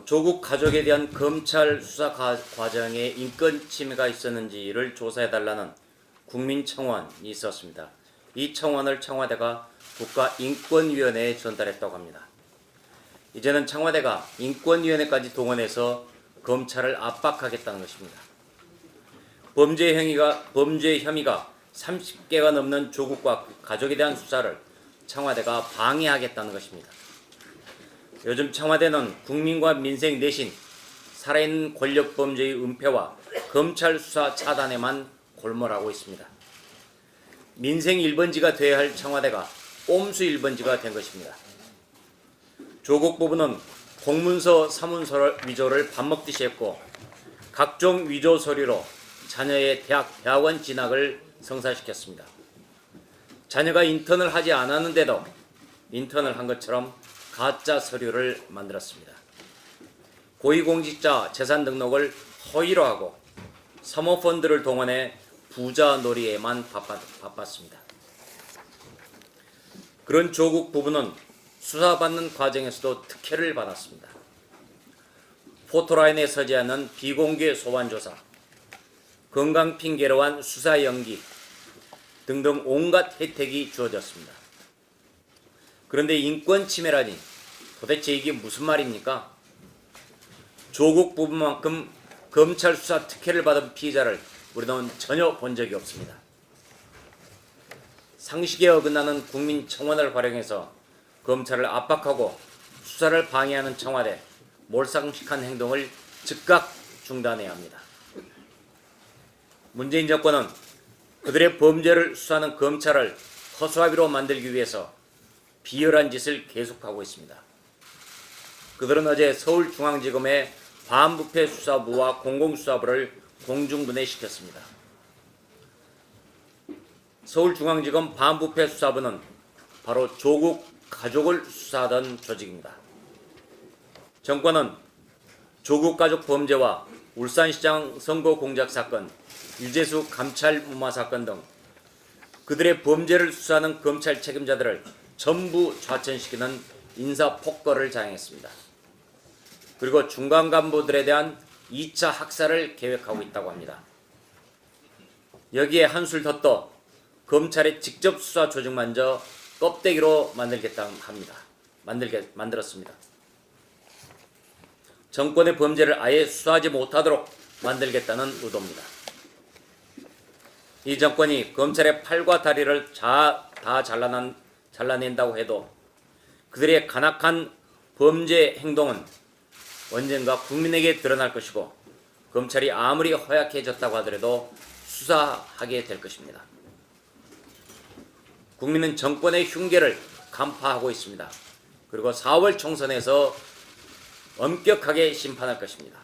조국 가족에 대한 검찰 수사 과정에 인권 침해가 있었는지를 조사해달라는 국민청원이 있었습니다. 이 청원을 청와대가 국가인권위원회에 전달했다고 합니다. 이제는 청와대가 인권위원회까지 동원해서 검찰을 압박하겠다는 것입니다. 범죄 혐의가 30개가 넘는 조국과 가족에 대한 수사를 청와대가 방해하겠다는 것입니다. 요즘 청와대는 국민과 민생 내신 살아있는 권력 범죄의 은폐와 검찰 수사 차단에만 골몰하고 있습니다. 민생 1번지가 되어야 할 청와대가 꼼수 1번지가 된 것입니다. 조국 부부는 공문서 사문서 위조를 밥 먹듯이 했고 각종 위조 서류로 자녀의 대학원 진학을 성사시켰습니다. 자녀가 인턴을 하지 않았는데도 인턴을 한 것처럼 가짜 서류를 만들었습니다. 고위공직자 재산 등록을 허위로 하고 사모펀드를 동원해 부자 놀이에만 바빴습니다. 그런 조국 부부는 수사받는 과정에서도 특혜를 받았습니다. 포토라인에 서지 않는 비공개 소환조사, 건강 핑계로 한 수사 연기 등등 온갖 혜택이 주어졌습니다. 그런데 인권 침해라니 도대체 이게 무슨 말입니까? 조국 부부만큼 검찰 수사 특혜를 받은 피의자를 우리는 전혀 본 적이 없습니다. 상식에 어긋나는 국민 청원을 활용해서 검찰을 압박하고 수사를 방해하는 청와대, 몰상식한 행동을 즉각 중단해야 합니다. 문재인 정권은 그들의 범죄를 수사하는 검찰을 허수아비로 만들기 위해서 비열한 짓을 계속하고 있습니다. 그들은 어제 서울중앙지검의 반부패 수사부와 공공수사부를 공중분해시켰습니다. 서울중앙지검 반부패 수사부는 바로 조국 가족을 수사하던 조직입니다. 정권은 조국 가족 범죄와 울산시장 선거 공작 사건, 유재수 감찰 무마 사건 등 그들의 범죄를 수사하는 검찰 책임자들을 전부 좌천시키는 인사폭거를 자행했습니다. 그리고 중간 간부들에 대한 2차 학살을 계획하고 있다고 합니다. 여기에 한술 더 떠 검찰의 직접 수사 조직마저 껍데기로 만들겠다고 합니다. 만들었습니다. 정권의 범죄를 아예 수사하지 못하도록 만들겠다는 의도입니다. 이 정권이 검찰의 팔과 다리를 다 잘라낸다고 해도 그들의 간악한 범죄 행동은 언젠가 국민에게 드러날 것이고 검찰이 아무리 허약해졌다고 하더라도 수사하게 될 것입니다. 국민은 정권의 흉계를 간파하고 있습니다. 그리고 4월 총선에서 엄격하게 심판할 것입니다.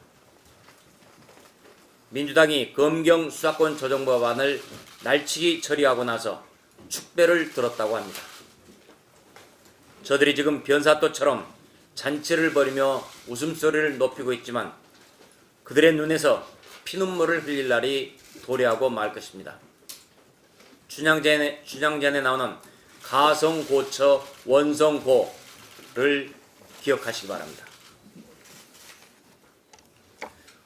민주당이 검경 수사권 조정 법안을 날치기 처리하고 나서 축배를 들었다고 합니다. 저들이 지금 변사또처럼 잔치를 벌이며 웃음소리를 높이고 있지만 그들의 눈에서 피눈물을 흘릴 날이 도래하고 말 것입니다. 춘향전에 나오는 가성고처 원성고를 기억하시기 바랍니다.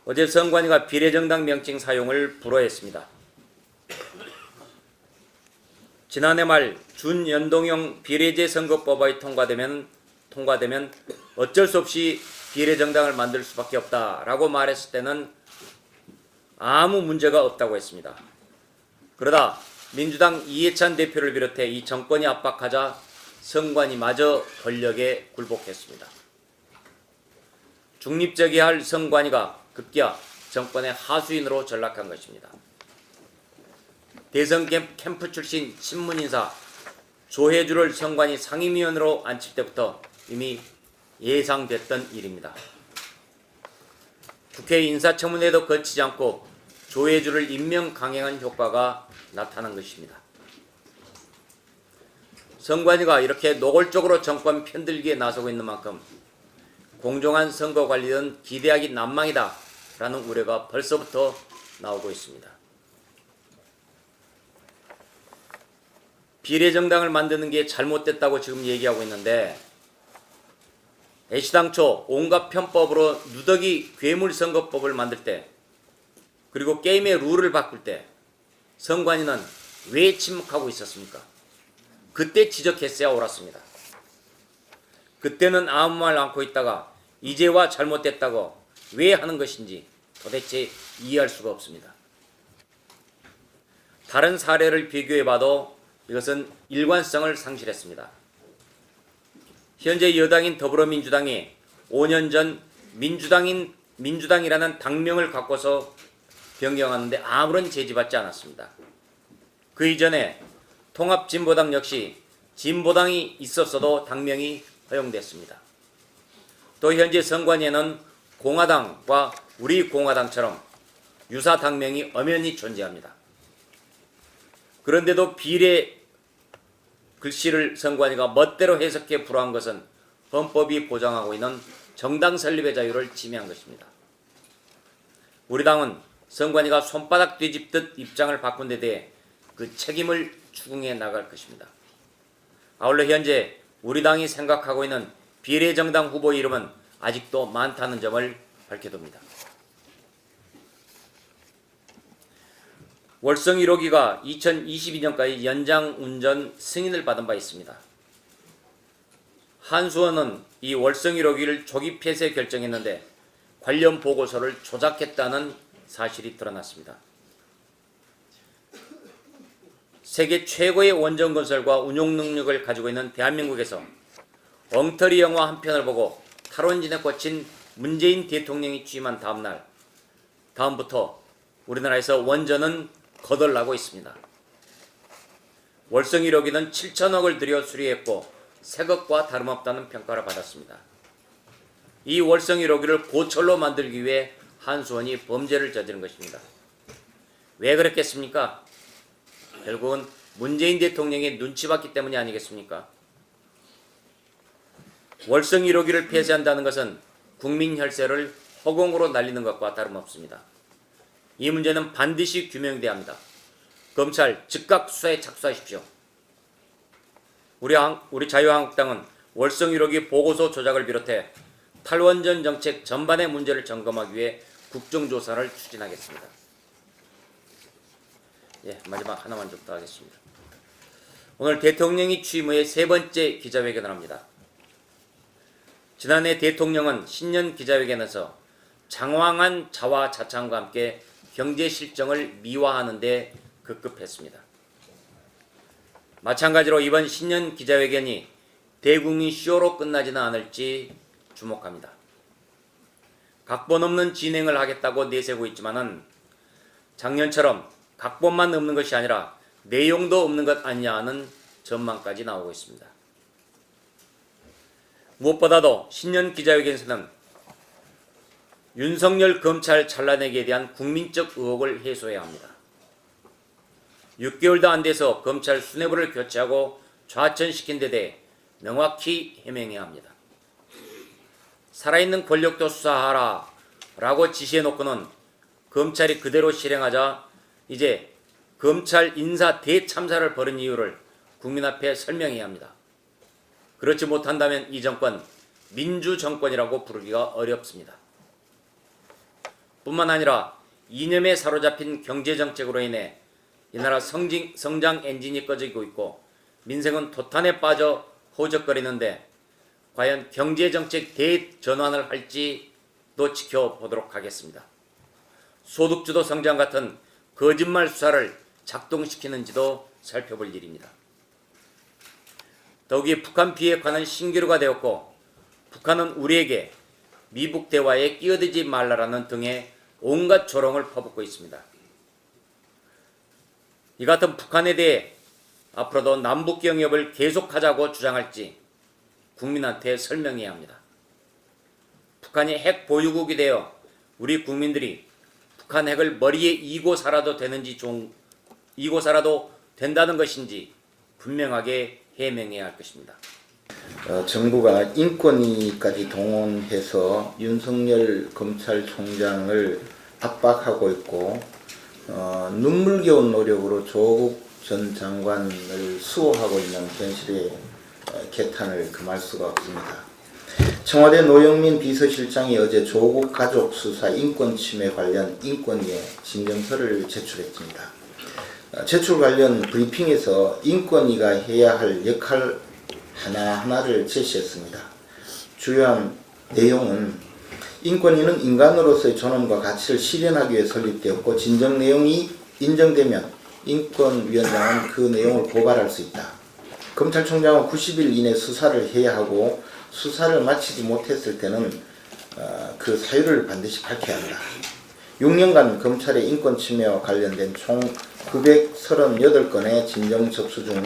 어제 선관위가 비례정당 명칭 사용을 불허했습니다. 지난해 말 준연동형 비례제 선거법이 통과되면 어쩔 수 없이 비례정당을 만들 수밖에 없다라고 말했을 때는 아무 문제가 없다고 했습니다. 그러다 민주당 이해찬 대표를 비롯해 이 정권이 압박하자 선관위 마저 권력에 굴복했습니다. 중립적이어야 할 선관위가 급기야 정권의 하수인으로 전락한 것입니다. 대선 캠프 출신 신문인사 조혜주를 선관위 상임위원으로 앉힐 때부터 이미 예상됐던 일입니다. 국회 인사청문회도 거치지 않고 조혜주를 임명 강행한 효과가 나타난 것입니다. 선관위가 이렇게 노골적으로 정권 편들기에 나서고 있는 만큼 공정한 선거 관리는 기대하기 난망이다 라는 우려가 벌써부터 나오고 있습니다. 비례정당을 만드는 게 잘못됐다고 지금 얘기하고 있는데 애시당초 온갖 편법으로 누더기 괴물선거법을 만들 때, 그리고 게임의 룰을 바꿀 때 선관위는 왜 침묵하고 있었습니까? 그때 지적했어야 옳았습니다. 그때는 아무 말 않고 있다가 이제와 잘못됐다고 왜 하는 것인지 도대체 이해할 수가 없습니다. 다른 사례를 비교해봐도 이것은 일관성을 상실했습니다. 현재 여당인 더불어민주당이 5년 전 민주당이라는 당명을 갖고서 변경하는데 아무런 제지받지 않았습니다. 그 이전에 통합진보당 역시 진보당이 있었어도 당명이 허용됐습니다. 또 현재 선관위에는 공화당과 우리공화당처럼 유사 당명이 엄연히 존재합니다. 그런데도 비례 글씨를 선관위가 멋대로 해석해 불허한 것은 헌법이 보장하고 있는 정당 설립의 자유를 침해한 것입니다. 우리 당은 선관위가 손바닥 뒤집듯 입장을 바꾼 데 대해 그 책임을 추궁해 나갈 것입니다. 아울러 현재 우리 당이 생각하고 있는 비례정당 후보 이름은 아직도 많다는 점을 밝혀둡니다. 월성 1호기가 2022년까지 연장 운전 승인을 받은 바 있습니다. 한수원은 이 월성 1호기를 조기 폐쇄 결정했는데 관련 보고서를 조작했다는 사실이 드러났습니다. 세계 최고의 원전 건설과 운용 능력을 가지고 있는 대한민국에서 엉터리 영화 한 편을 보고 탈원전에 꽂힌 문재인 대통령이 취임한 다음부터 우리나라에서 원전은 거덜나고 있습니다. 월성 1호기는 7천억을 들여 수리했고 새 것과 다름없다는 평가를 받았습니다. 이 월성 1호기를 고철로 만들기 위해 한수원이 범죄를 저지른 것입니다. 왜 그랬겠습니까? 결국은 문재인 대통령의 눈치 봤기 때문이 아니겠습니까? 월성 1호기를 폐쇄한다는 것은 국민 혈세를 허공으로 날리는 것과 다름없습니다. 이 문제는 반드시 규명돼야 합니다. 검찰 즉각 수사에 착수하십시오. 우리 자유한국당은 월성 1호기 보고서 조작을 비롯해 탈원전 정책 전반의 문제를 점검하기 위해 국정조사를 추진하겠습니다. 마지막 하나만 좀 더 하겠습니다. 오늘 대통령이 취임 후에 세 번째 기자회견을 합니다. 지난해 대통령은 신년 기자회견에서 장황한 자화자찬과 함께 경제 실정을 미화하는 데 급급했습니다. 마찬가지로 이번 신년 기자회견이 대국민 쇼로 끝나지는 않을지 주목합니다. 각본 없는 진행을 하겠다고 내세우고 있지만은 작년처럼 각본만 없는 것이 아니라 내용도 없는 것 아니냐 하는 전망까지 나오고 있습니다. 무엇보다도 신년 기자회견에서는 윤석열 검찰 잘라내기에 대한 국민적 의혹을 해소해야 합니다. 6개월도 안 돼서 검찰 수뇌부를 교체하고 좌천시킨 데 대해 명확히 해명해야 합니다. 살아있는 권력도 수사하라 라고 지시해놓고는 검찰이 그대로 실행하자 이제 검찰 인사 대참사를 벌인 이유를 국민 앞에 설명해야 합니다. 그렇지 못한다면 이 정권 민주정권이라고 부르기가 어렵습니다. 뿐만 아니라 이념에 사로잡힌 경제정책으로 인해 이 나라 성장 엔진이 꺼지고 있고 민생은 도탄에 빠져 허우적거리는데 과연 경제정책 대전환을 할지도 지켜보도록 하겠습니다. 소득주도 성장 같은 거짓말 수사를 작동시키는지도 살펴볼 일입니다. 더욱이 북한 비핵화는 신기루가 되었고 북한은 우리에게 미북 대화에 끼어들지 말라라는 등의 온갖 조롱을 퍼붓고 있습니다. 이 같은 북한에 대해 앞으로도 남북 경협을 계속하자고 주장할지 국민한테 설명해야 합니다. 북한이 핵 보유국이 되어 우리 국민들이 북한 핵을 머리에 이고 살아도 된다는 것인지 분명하게 해명해야 할 것입니다. 정부가 인권위까지 동원해서 윤석열 검찰총장을 압박하고 있고 눈물겨운 노력으로 조국 전 장관을 수호하고 있는 현실에 개탄을 금할 수가 없습니다. 청와대 노영민 비서실장이 어제 조국 가족 수사 인권 침해 관련 인권위에 진정서를 제출했습니다. 제출 관련 브리핑에서 인권위가 해야 할 역할 하나하나를 제시했습니다. 주요한 내용은 인권위는 인간으로서의 존엄과 가치를 실현하기 위해 설립되었고 진정 내용이 인정되면 인권위원장은 그 내용을 고발할 수 있다. 검찰총장은 90일 이내 수사를 해야 하고 수사를 마치지 못했을 때는 그 사유를 반드시 밝혀야 한다. 6년간 검찰의 인권 침해와 관련된 총 938건의 진정 접수 중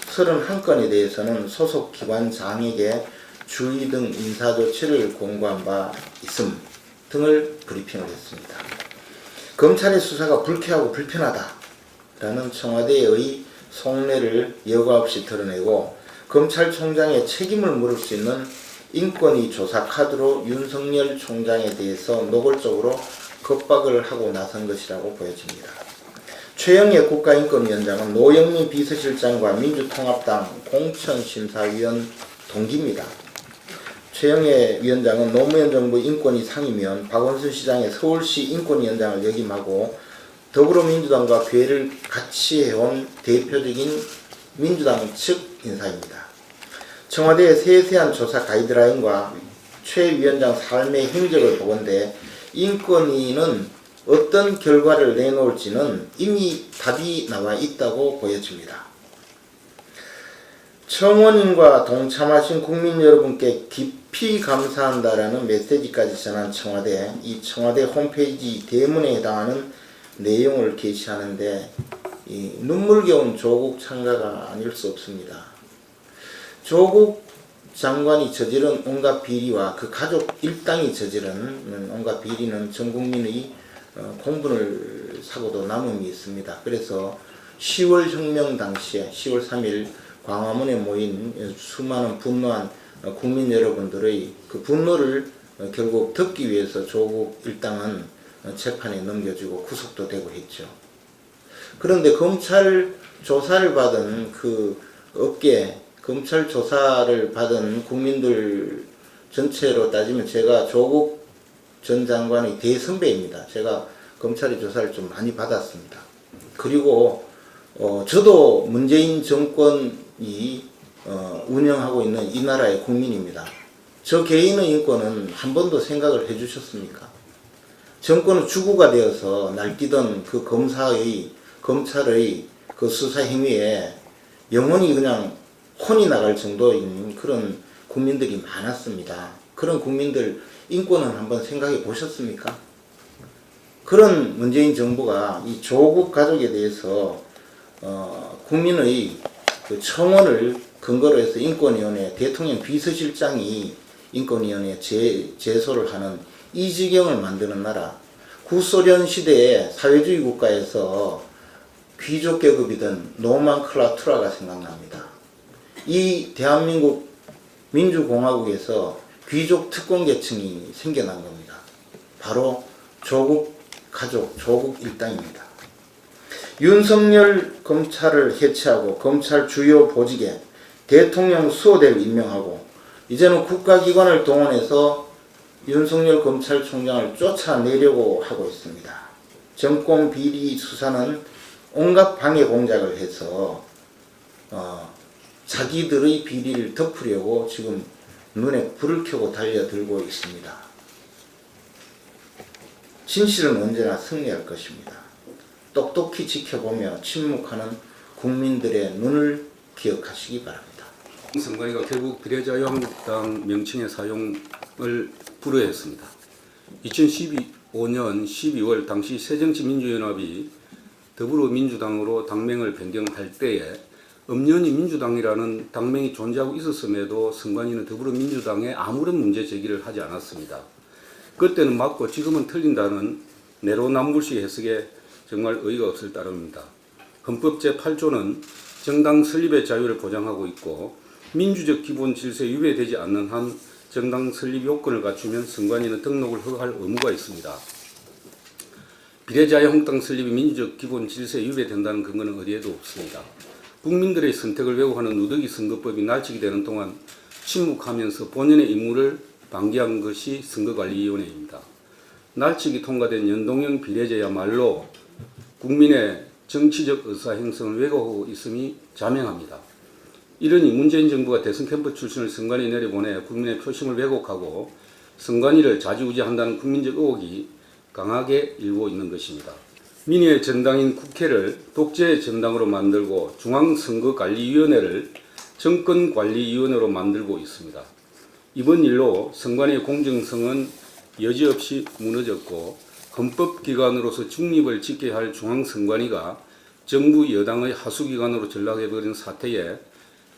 31건에 대해서는 소속 기관장에게 주의 등 인사조치를 공고한 바 있음 등을 브리핑을 했습니다. 검찰의 수사가 불쾌하고 불편하다라는 청와대의 속내를 여과 없이 드러내고 검찰총장의 책임을 물을 수 있는 인권위 조사 카드로 윤석열 총장에 대해서 노골적으로 겁박을 하고 나선 것이라고 보여집니다. 최영애 국가인권위원장은 노영민 비서실장과 민주통합당 공천심사위원 동기입니다. 최영애 위원장은 노무현 정부 인권위 상임위원, 박원순 시장의 서울시 인권위원장을 역임하고 더불어민주당과 괴를 같이 해온 대표적인 민주당 측 인사입니다. 청와대의 세세한 조사 가이드라인과 최 위원장 삶의 행적을 보건대 인권위는 어떤 결과를 내놓을지는 이미 답이 나와 있다고 보여집니다. 청원인과 동참하신 국민 여러분께 깊이 감사한다라는 메시지까지 전한 청와대, 이 청와대 홈페이지 대문에 해당하는 내용을 게시하는데 이 눈물겨운 조국 창가가 아닐 수 없습니다. 조국 장관이 저지른 온갖 비리와 그 가족 일당이 저지른 온갖 비리는 전 국민의 공분을 사고도 남음이 있습니다. 그래서 10월 혁명 당시에 10월 3일 광화문에 모인 수많은 분노한 국민 여러분들의 그 분노를 결국 덮기 위해서 조국 일당은 재판에 넘겨지고 구속도 되고 했죠. 그런데 검찰 조사를 받은 그 업계, 검찰 조사를 받은 국민들 전체로 따지면 제가 조국 전 장관의 대선배입니다. 제가 검찰의 조사를 좀 많이 받았습니다. 그리고 저도 문재인 정권이 운영하고 있는 이 나라의 국민입니다. 저 개인의 인권은 한 번도 생각을 해주셨습니까? 정권은 주구가 되어서 날뛰던 그 검찰의 그 수사 행위에 영원히 그냥 혼이 나갈 정도인 그런 국민들이 많았습니다. 그런 국민들 인권은 한번 생각해 보셨습니까? 그런 문재인 정부가 이 조국 가족에 대해서 국민의 그 청원을 근거로 해서 인권위원회 대통령 비서실장이 인권위원회에 제소를 하는 이 지경을 만드는 나라, 구소련 시대의 사회주의 국가에서 귀족 계급이던 노멘클라투라가 생각납니다. 이 대한민국 민주공화국에서 귀족 특권 계층이 생겨난 겁니다. 바로 조국 가족, 조국 일당입니다. 윤석열 검찰을 해체하고 검찰 주요 보직에 대통령 수호대를 임명하고 이제는 국가기관을 동원해서 윤석열 검찰총장을 쫓아내려고 하고 있습니다. 정권 비리 수사는 온갖 방해 공작을 해서 자기들의 비리를 덮으려고 지금 눈에 불을 켜고 달려들고 있습니다. 진실은 언제나 승리할 것입니다. 똑똑히 지켜보며 침묵하는 국민들의 눈을 기억하시기 바랍니다. 선관위가 결국 비례자유한국당 명칭의 사용을 불허했습니다. 2015년 12월 당시 새정치민주연합이 더불어민주당으로 당명을 변경할 때에 엄연히 민주당이라는 당명이 존재하고 있었음에도 선관위는 더불어민주당에 아무런 문제 제기를 하지 않았습니다. 그때는 맞고 지금은 틀린다는 내로남불식 해석에 정말 의의가 없을 따름입니다. 헌법 제8조는 정당 설립의 자유를 보장하고 있고 민주적 기본 질서에 위배되지 않는 한 정당 설립 요건을 갖추면 선관위는 등록을 허가할 의무가 있습니다. 비례자유한국당 설립이 민주적 기본 질서에 위배된다는 근거는 어디에도 없습니다. 국민들의 선택을 왜곡하는 누더기 선거법이 날치기 되는 동안 침묵하면서 본연의 임무를 방기한 것이 선거관리위원회입니다. 날치기 통과된 연동형 비례제야말로 국민의 정치적 의사 형성을 왜곡하고 있음이 자명합니다. 이러니 문재인 정부가 대선 캠프 출신을 선관위에 내려보내 국민의 표심을 왜곡하고 선관위를 좌지우지한다는 국민적 의혹이 강하게 일고 있는 것입니다. 민의의 전당인 국회를 독재의 전당으로 만들고 중앙선거관리위원회를 정권관리위원회로 만들고 있습니다. 이번 일로 선관위의 공정성은 여지없이 무너졌고 헌법기관으로서 중립을 지켜야 할 중앙선관위가 정부 여당의 하수기관으로 전락해버린 사태에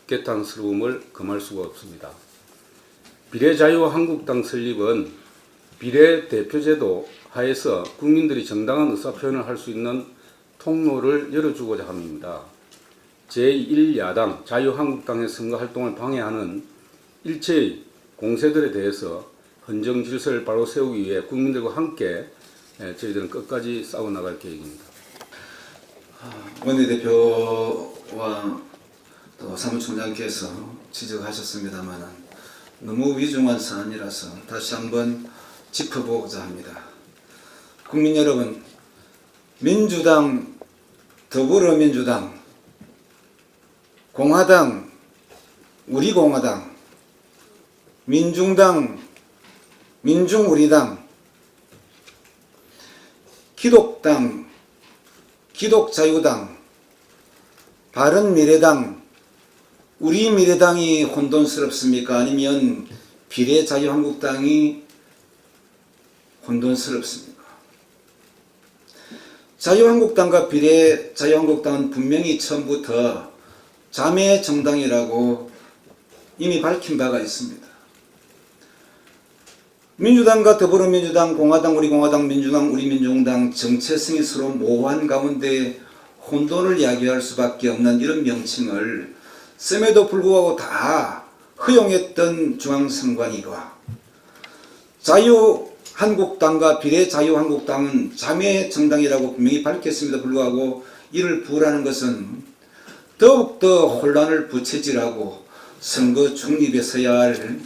개탄스러움을 금할 수가 없습니다. 비례자유한국당 설립은 비례대표제도 하에서 국민들이 정당한 의사표현을 할 수 있는 통로를 열어주고자 합니다. 제1야당 자유한국당의 선거활동을 방해하는 일체의 공세들에 대해서 헌정질서를 바로 세우기 위해 국민들과 함께 저희들은 끝까지 싸워나갈 계획입니다. 원내대표와 또 사무총장께서 지적하셨습니다만 너무 위중한 사안이라서 다시 한번 짚어보고자 합니다. 국민 여러분, 민주당, 더불어민주당, 공화당, 우리공화당, 민중당, 민중우리당, 기독당, 기독자유당, 바른미래당, 우리미래당이 혼돈스럽습니까? 아니면 비례자유한국당이 혼돈스럽습니까? 자유한국당과 비례자유한국당은 분명히 처음부터 자매 정당이라고 이미 밝힌 바가 있습니다. 민주당과 더불어민주당, 공화당, 우리공화당, 민주당, 우리민중당 정체성이 서로 모호한 가운데 혼돈을 야기할 수밖에 없는 이런 명칭을 씀에도 불구하고 다 허용했던 중앙선관위가 자유한국당과 비례자유한국당은 자매 정당이라고 분명히 밝혔음에도 불구하고 이를 부으라는 것은 더욱더 혼란을 부채질하고 선거 중립에 서야 할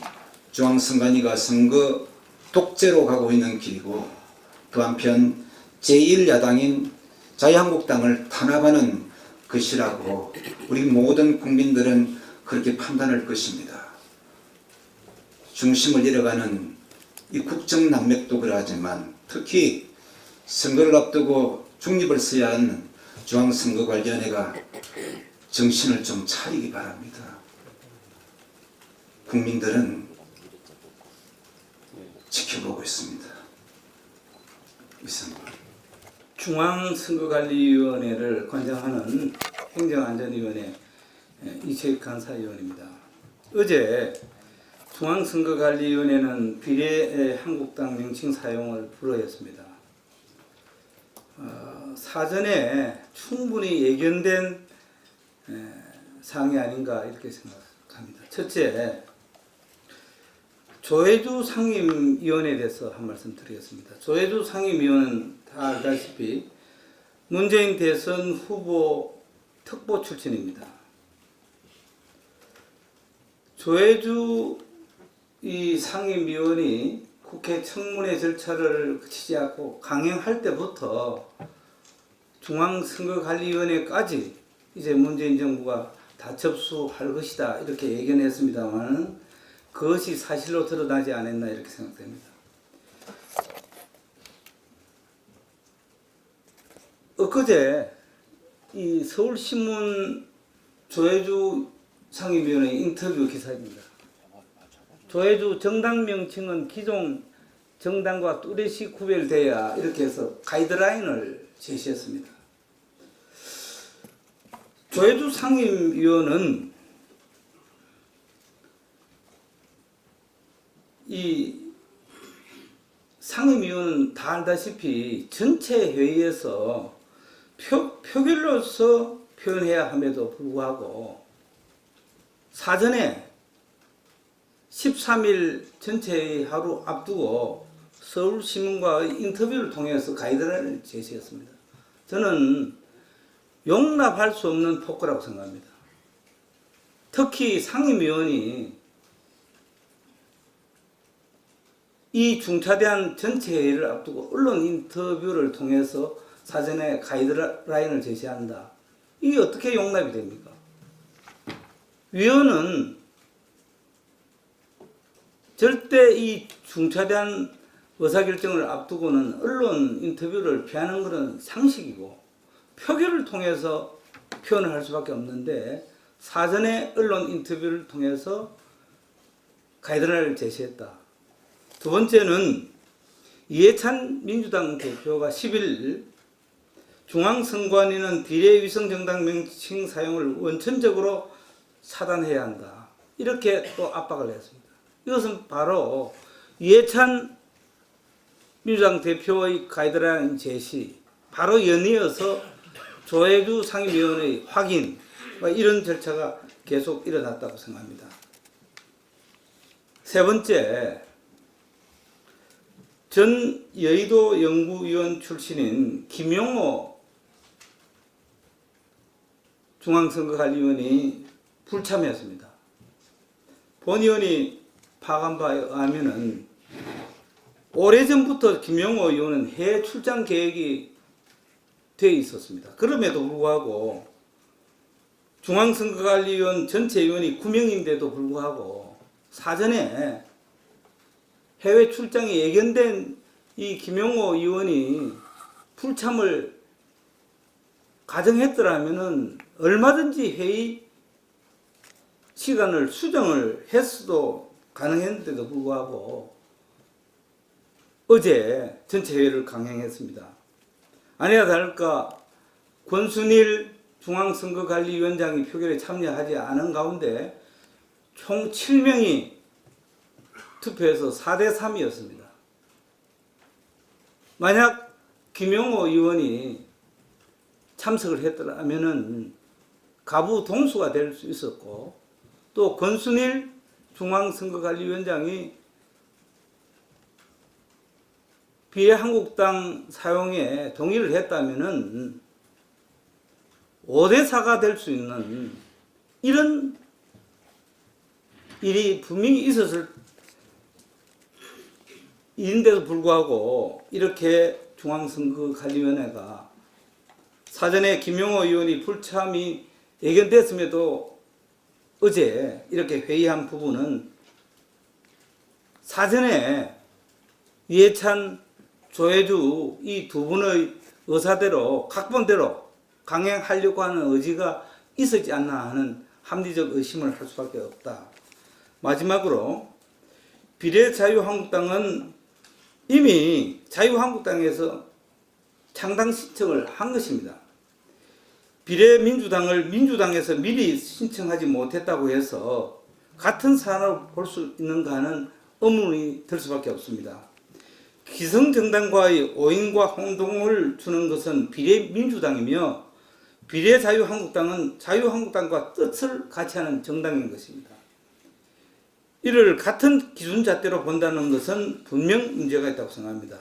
중앙선관위가 선거 독재로 가고 있는 길이고, 또 한편 제1야당인 자유한국당을 탄압하는 것이라고 우리 모든 국민들은 그렇게 판단할 것입니다. 중심을 잃어가는 이 국정난맥도 그러하지만 특히 선거를 앞두고 중립을 서야 하는 중앙선거관리위원회가 정신을 좀 차리기 바랍니다. 국민들은 지켜보고 있습니다. 이상입니다. 중앙선거관리위원회를 관장하는 행정안전위원회 이채익 간사위원입니다. 어제 중앙선거관리위원회는 비례한국당 명칭 사용을 불허했습니다. 사전에 충분히 예견된 사항이 아닌가 이렇게 생각합니다. 첫째, 조혜주 상임위원회에 대해서 한 말씀 드리겠습니다. 조혜주 상임위원은 다 알다시피 문재인 대선 후보 특보 출신입니다. 조혜주 이 상임위원이 국회 청문회 절차를 거치지 않고 강행할 때부터 중앙선거관리위원회까지 이제 문재인 정부가 다 접수할 것이다 이렇게 예견했습니다만 그것이 사실로 드러나지 않았나 이렇게 생각됩니다. 엊그제 이 서울신문 조혜주 상임위원회 인터뷰 기사입니다. 조혜주 정당 명칭은 기존 정당과 뚜렷이 구별돼야 이렇게 해서 가이드라인을 제시했습니다. 조혜주 상임위원은 이 상임위원은 다 알다시피 전체 회의에서 표결로서 표현해야 함에도 불구하고 사전에 13일 전체 하루 앞두고 서울신문과 인터뷰를 통해서 가이드라인을 제시했습니다. 저는 용납할 수 없는 폭거라고 생각합니다. 특히 상임위원이 이 중차대한 전체 회의를 앞두고 언론 인터뷰를 통해서 사전에 가이드라인을 제시한다. 이게 어떻게 용납이 됩니까? 위원은 절대 이 중차대한 의사결정을 앞두고는 언론 인터뷰를 피하는 것은 상식이고 표결을 통해서 표현을 할 수밖에 없는데 사전에 언론 인터뷰를 통해서 가이드라인을 제시했다. 두 번째는 이해찬 민주당 대표가 10일 중앙선관위는 비례위성정당 명칭 사용을 원천적으로 차단해야 한다. 이렇게 또 압박을 했습니다. 이것은 바로 이해찬 민주당 대표의 가이드라인 제시, 바로 연이어서 조혜주 상임위원의 확인, 이런 절차가 계속 일어났다고 생각합니다. 세 번째, 전 여의도 연구위원 출신인 김용호 중앙선거관리위원이 불참했습니다. 본 의원이 파악한 바에 의하면은 오래전부터 김용호 의원은 해외 출장 계획이 돼 있었습니다. 그럼에도 불구하고 중앙선거관리위원 전체 위원이 9명인데도 불구하고 사전에 해외 출장이 예견된 이 김용호 의원이 불참을 가정했더라면은 얼마든지 회의 시간을 수정을 했어도 가능했는데도 불구하고 어제 전체 회의를 강행했습니다. 아니나 다를까 권순일 중앙선거관리위원장이 표결에 참여하지 않은 가운데 총 7명이 투표해서 4대3이었습니다. 만약 김용호 의원이 참석을 했더라면은 가부 동수가 될 수 있었고 또 권순일 중앙선거관리위원장이 비례한국당 사용에 동의를 했다면은 5대4가 될 수 있는 이런 일이 분명히 있었을 일인데도 불구하고 이렇게 중앙선거관리위원회가 사전에 김용호 의원이 불참이 예견됐음에도 어제 이렇게 회의한 부분은 사전에 이해찬, 조혜주 이 두 분의 의사대로 각본대로 강행하려고 하는 의지가 있었지 않나 하는 합리적 의심을 할 수밖에 없다. 마지막으로 비례자유한국당은 이미 자유한국당에서 창당 신청을 한 것입니다. 비례민주당을 민주당에서 미리 신청하지 못했다고 해서 같은 사안으로 볼 수 있는가 하는 의문이 들 수밖에 없습니다. 기성정당과의 오인과 혼동을 주는 것은 비례민주당이며 비례자유한국당은 자유한국당과 뜻을 같이 하는 정당인 것입니다. 이를 같은 기준잣대로 본다는 것은 분명 문제가 있다고 생각합니다.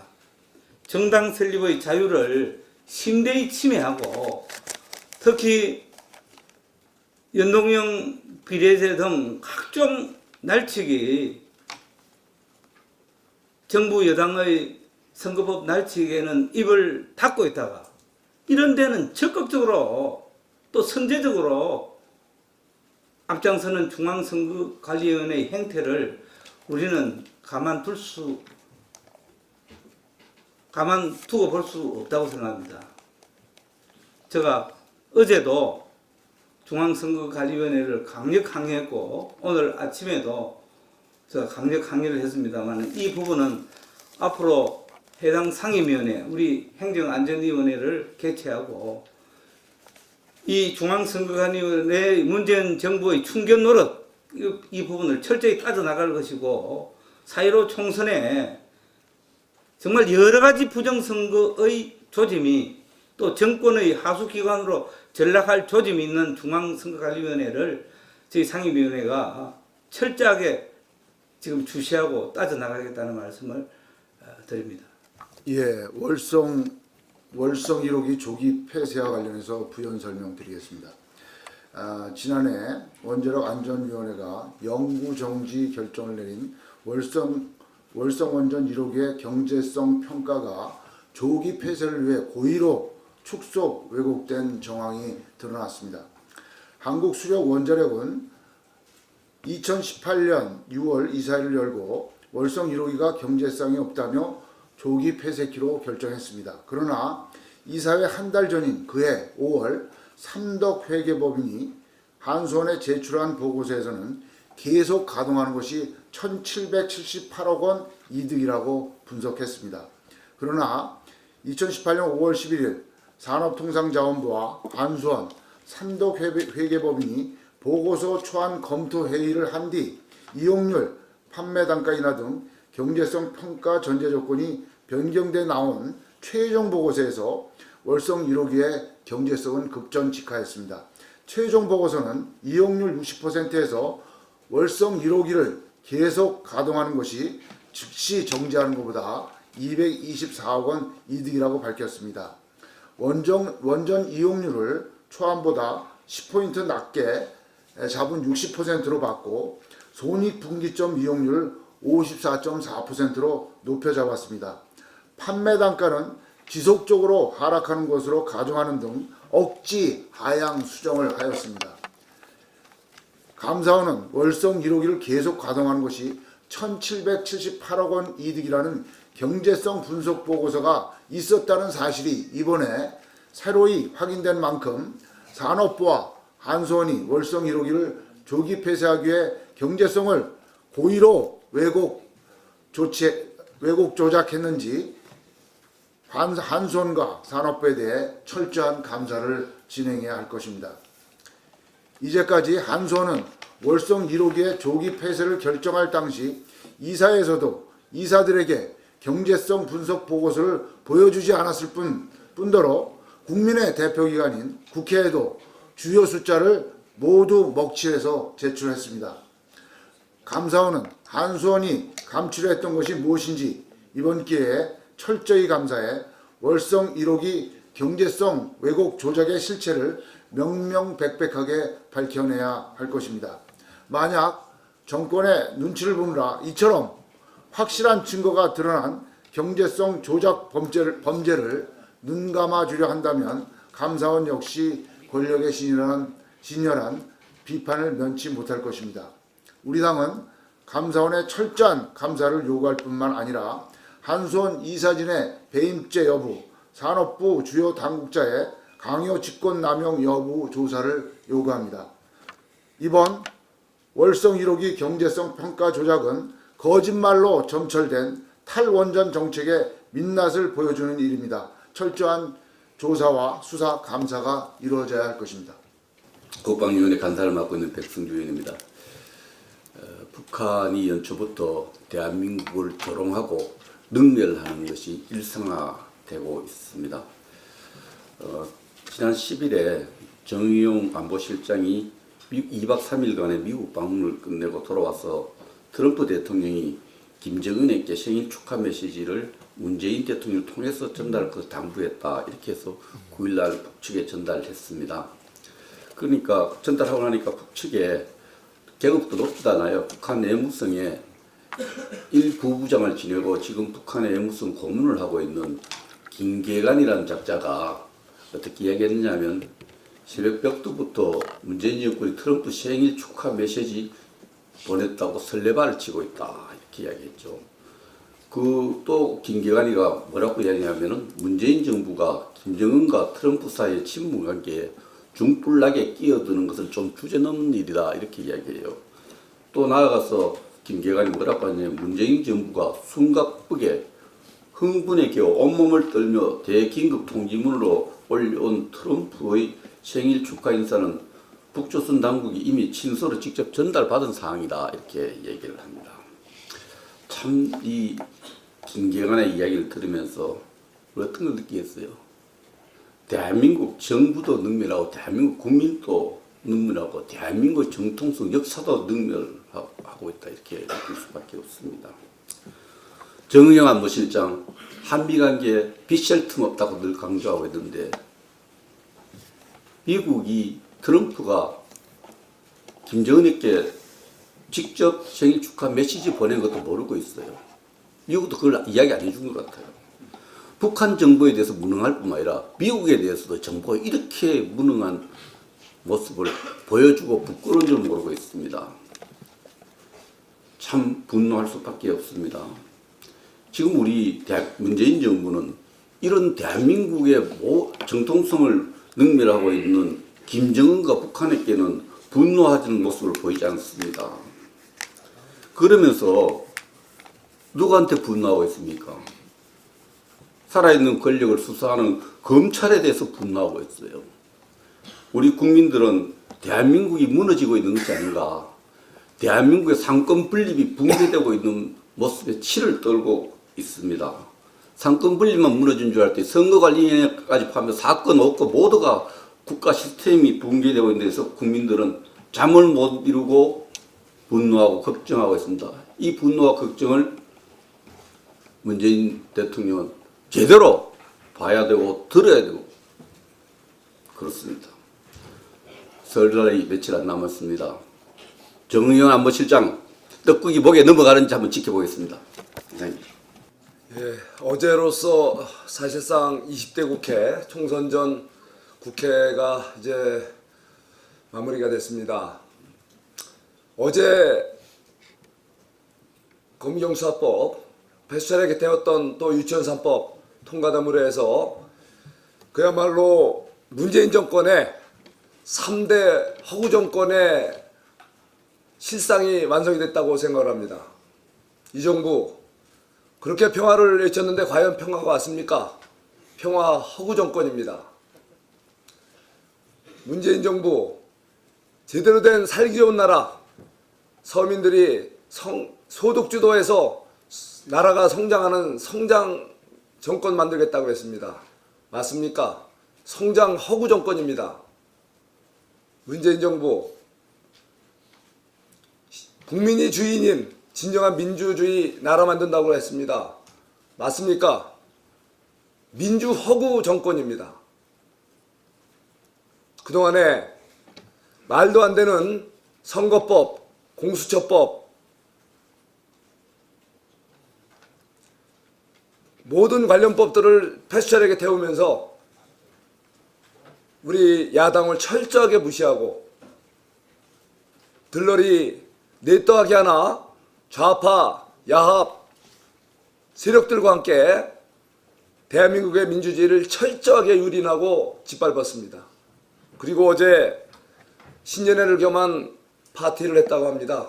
정당 설립의 자유를 심대히 침해하고 특히 연동형 비례제 등 각종 날치기 정부 여당의 선거법 날치기에는 입을 닫고 있다가 이런 데는 적극적으로 또 선제적으로 앞장서는 중앙선거관리위원회의 행태를 우리는 가만두고 볼 수 없다고 생각합니다. 제가 어제도 중앙선거관리위원회를 강력 항의했고 오늘 아침에도 제가 강력 항의를 했습니다만 이 부분은 앞으로 해당 상임위원회, 우리 행정안전위원회를 개최하고 이 중앙선거관리위원회 문재인 정부의 충견 노릇 이 부분을 철저히 따져나갈 것이고 4.15 총선에 정말 여러 가지 부정선거의 조짐이 또 정권의 하수기관으로 전락할 조짐이 있는 중앙선거관리위원회를 저희 상임위원회가 철저하게 지금 주시하고 따져나가겠다는 말씀을 드립니다. 예, 월성 1호기 조기 폐쇄와 관련해서 부연 설명드리겠습니다. 지난해 원자력 안전위원회가 영구 정지 결정을 내린 월성 월성원전 1호기의 경제성 평가가 조기 폐쇄를 위해 고의로 축소 왜곡된 정황이 드러났습니다. 한국수력원자력은 2018년 6월 이사회를 열고 월성 1호기가 경제성이 없다며 조기 폐쇄키로 결정했습니다. 그러나 이사회 한 달 전인 그해 5월 삼덕회계법인이 한수원에 제출한 보고서에서는 계속 가동하는 것이 1,778억 원 이득이라고 분석했습니다. 그러나 2018년 5월 11일 산업통상자원부와 한수원 삼덕회계법인이 보고서 초안 검토 회의를 한 뒤 이용률, 판매 단가 인하 등 경제성 평가 전제 조건이 변경돼 나온 최종 보고서에서 월성 1호기의 경제성은 급전직하였습니다. 최종 보고서는 이용률 60%에서 월성 1호기를 계속 가동하는 것이 즉시 정지하는 것보다 224억 원 이득이라고 밝혔습니다. 원전 이용률을 초안보다 10포인트 낮게 잡은 60%로 받고 손익분기점 이용률을 54.4%로 높여 잡았습니다. 판매 단가는 지속적으로 하락하는 것으로 가정하는 등 억지 하향 수정을 하였습니다. 감사원은 월성 1호기를 계속 가동하는 것이 1,778억 원 이득이라는 경제성 분석 보고서가 있었다는 사실이 이번에 새로이 확인된 만큼 산업부와 한수원이 월성 1호기를 조기 폐쇄하기 위해 경제성을 고의로 왜곡 조작했는지 한수원과 산업부에 대해 철저한 감사를 진행해야 할 것입니다. 이제까지 한수원은 월성 1호기의 조기 폐쇄를 결정할 당시 이사회에서도 이사들에게 경제성 분석 보고서를 보여주지 않았을 뿐더러 국민의 대표기관인 국회에도 주요 숫자를 모두 먹칠해서 제출했습니다. 감사원은 한수원이 감추려 했던 것이 무엇인지 이번 기회에 철저히 감사해 월성 1호기 경제성 왜곡 조작의 실체를 명명백백하게 밝혀내야 할 것입니다. 만약 정권의 눈치를 보느라 이처럼 확실한 증거가 드러난 경제성 조작 범죄를 눈감아주려 한다면 감사원 역시 권력의 진열한 비판을 면치 못할 것입니다. 우리 당은 감사원의 철저한 감사를 요구할 뿐만 아니라 한수원 이사진의 배임죄 여부, 산업부 주요 당국자의 강요 직권남용 여부 조사를 요구합니다. 이번 월성 1호기 경제성 평가 조작은 거짓말로 점철된 탈원전 정책의 민낯을 보여주는 일입니다. 철저한 조사와 수사 감사가 이루어져야 할 것입니다. 국방위원회 간사를 맡고 있는 백승주 의원입니다. 북한이 연초부터 대한민국을 조롱하고 능멸하는 것이 일상화되고 있습니다. 지난 10일에 정의용 안보실장이 2박 3일간의 미국 방문을 끝내고 돌아와서 트럼프 대통령이 김정은에게 생일 축하 메시지를 문재인 대통령을 통해서 당부했다. 이렇게 해서 9일날 북측에 전달했습니다. 그러니까 전달하고 나니까 북측에 계급도 높지도 북한 내무성에 1부부장을 지내고 지금 북한의 내무성 고문을 하고 있는 김계관이라는 작자가 어떻게 이야기했느냐면 새벽벽두부터 문재인 정권이 트럼프 생일 축하 메시지 보냈다고 설레발을 치고 있다. 이렇게 이야기했죠. 또 김계관이가 뭐라고 이야기하냐면은 문재인 정부가 김정은과 트럼프 사이의 친분 관계에 중불나게 끼어드는 것은 좀 주제넘는 일이다. 이렇게 이야기해요. 또 나아가서 김계관이 뭐라고 하냐면 문재인 정부가 숨가쁘게 흥분에 겨워 온몸을 떨며 대긴급 통지문으로 올려온 트럼프의 생일 축하 인사는 북조선 당국이 이미 친서로 직접 전달받은 사항이다. 이렇게 얘기를 합니다. 참 이 김계관의 이야기를 들으면서 어떤 걸 느끼겠어요? 대한민국 정부도 능멸하고 대한민국 국민도 능멸하고 대한민국 정통성 역사도 능멸하고 있다. 이렇게 느낄 수밖에 없습니다. 정의용 안보실장 한미관계에 빚셀 틈 없다고 늘 강조하고 있는데 미국이 트럼프가 김정은에게 직접 생일 축하 메시지 보낸 것도 모르고 있어요. 미국도 그걸 이야기 안 해준 것 같아요. 북한 정부에 대해서 무능할 뿐만 아니라 미국에 대해서도 정부가 이렇게 무능한 모습을 보여주고 부끄러운 줄 모르고 있습니다. 참 분노할 수밖에 없습니다. 지금 우리 문재인 정부는 이런 대한민국의 정통성을 능멸하고 있는 김정은과 북한에게는 분노하는 모습을 보이지 않습니다. 그러면서 누구한테 분노하고 있습니까? 살아있는 권력을 수사하는 검찰에 대해서 분노하고 있어요. 우리 국민들은 대한민국이 무너지고 있는 것이 아닌가, 대한민국의 상권 분립이 붕괴되고 있는 모습에 치를 떨고 있습니다. 상권 분립만 무너진 줄 알았더니 선거관리위원회까지 포함해 사건 없고 모두가 국가 시스템이 붕괴되고 있는 데서 국민들은 잠을 못 이루고 분노하고 걱정하고 있습니다. 이 분노와 걱정을 문재인 대통령은 제대로 봐야 되고 들어야 되고 그렇습니다. 설날이 며칠 안 남았습니다. 정의원 안보실장 떡국이 목에 넘어가는지 한번 지켜보겠습니다. 이상입니다. 예, 어제로서 사실상 20대 국회 총선 전 국회가 이제 마무리가 됐습니다. 어제 검경수사법, 패스트트랙 개정되었던 또 유치원 3법 통과됨으로 해서 그야말로 문재인 정권의 3대 허구 정권의 실상이 완성이 됐다고 생각을 합니다. 이 정부 그렇게 평화를 외쳤는데 과연 평화가 왔습니까? 평화 허구 정권입니다. 문재인 정부 제대로 된 살기 좋은 나라, 서민들이 소득 주도해서 나라가 성장하는 성장 정권 만들겠다고 했습니다. 맞습니까? 성장 허구 정권입니다. 문재인 정부 국민이 주인인 진정한 민주주의 나라 만든다고 했습니다. 맞습니까? 민주 허구 정권입니다. 그동안에 말도 안 되는 선거법, 공수처법, 모든 관련 법들을 패스트트랙에 태우면서 우리 야당을 철저하게 무시하고 들러리 내떠하게 하나 좌파, 야합 세력들과 함께 대한민국의 민주주의를 철저하게 유린하고 짓밟았습니다. 그리고 어제 신년회를 겸한 파티를 했다고 합니다.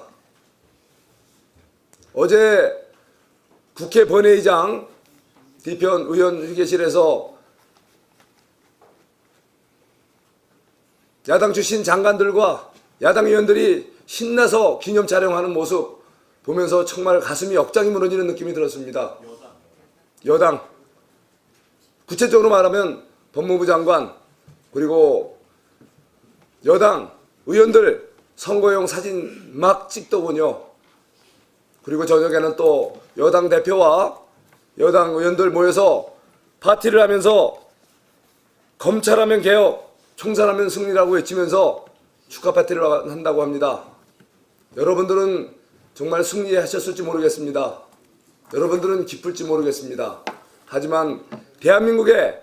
어제 국회 본회의장 뒤편 의원 휴게실에서 야당 출신 장관들과 야당 의원들이 신나서 기념 촬영하는 모습 보면서 정말 가슴이 억장이 무너지는 느낌이 들었습니다. 여당. 구체적으로 말하면 법무부 장관 그리고 여당 의원들 선거용 사진 막 찍더군요. 그리고 저녁에는 또 여당 대표와 여당 의원들 모여서 파티를 하면서 검찰하면 개혁, 총선하면 승리라고 외치면서 축하 파티를 한다고 합니다. 여러분들은 정말 승리하셨을지 모르겠습니다. 여러분들은 기쁠지 모르겠습니다. 하지만 대한민국에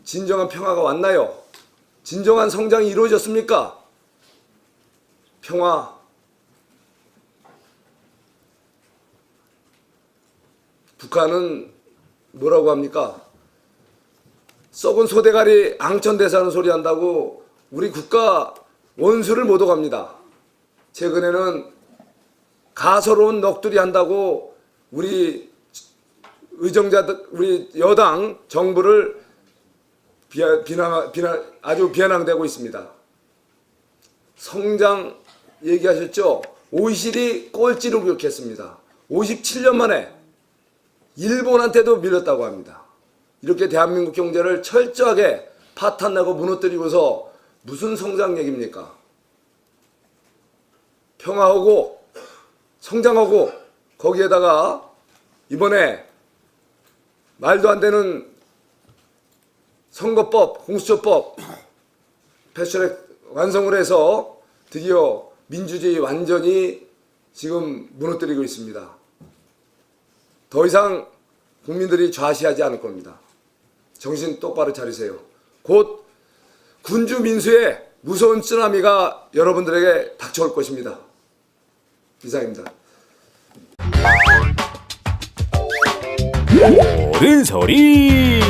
진정한 평화가 왔나요? 진정한 성장이 이루어졌습니까? 평화. 북한은 뭐라고 합니까? 썩은 소대가리 앙천대사는 소리 한다고 우리 국가 원수를 모독합니다. 최근에는 가소로운 넋두리 한다고 우리 의정자들, 우리 여당 정부를 아주 비아냥대고 있습니다. 성장 얘기하셨죠? OECD 꼴찌를 기록했습니다. 57년 만에 일본한테도 밀렸다고 합니다. 이렇게 대한민국 경제를 철저하게 파탄나고 무너뜨리고서 무슨 성장 얘기입니까? 평화하고 성장하고 거기에다가 이번에 말도 안 되는 선거법, 공수처법 패스트트랙 완성을 해서 드디어 민주주의 완전히 지금 무너뜨리고 있습니다. 더 이상 국민들이 좌시하지 않을 겁니다. 정신 똑바로 차리세요. 곧 군주 민수의 무서운 쓰나미가 여러분들에게 닥쳐올 것입니다. 이상입니다. 옳은 소리